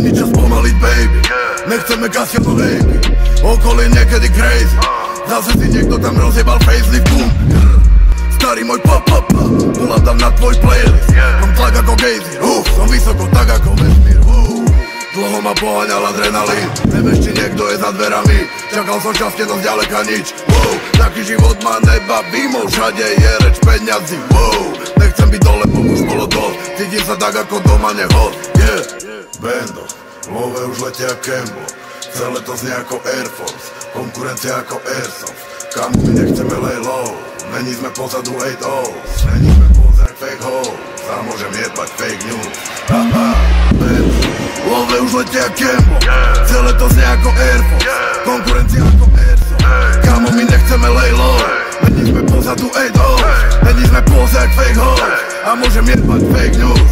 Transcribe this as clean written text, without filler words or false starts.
Není čas pomaliť, baby. Nechceme Casio do hejby. Okolie niekedy crazy. Zase si niekto tam rozjebal facelift. Starý môj pa, uladám na tvoj playlist. Mám tlak ako gejzír, som vysoko tak ako vesmír. Dlho ma poháňal adrenalín. Nevieš, či niekto je za dverami. Čakal som šťastie, no zďaleka nič. Taký život ma nebaví, všade je reč peňazí. Nechcem byť dole, bo už bolo dosť. Cítim sa tak ako doma, nehost. Bando, v love už letia Kembo. Celé to znie ako Air Force, konkurencia ako Airsoft. Kamu my nechceme lay low, není sme pozadu 8-0. Není sme pozerať fake hoes, a môžem jebať fake news. Bando, v love už letia Kembo. Celé to znie ako Air Force, konkurencia ako Airsoft. Kamu my nechceme lay low, není sme pozadu 8-0. Není sme pozerať fake hoes, a môžem jebať fake news.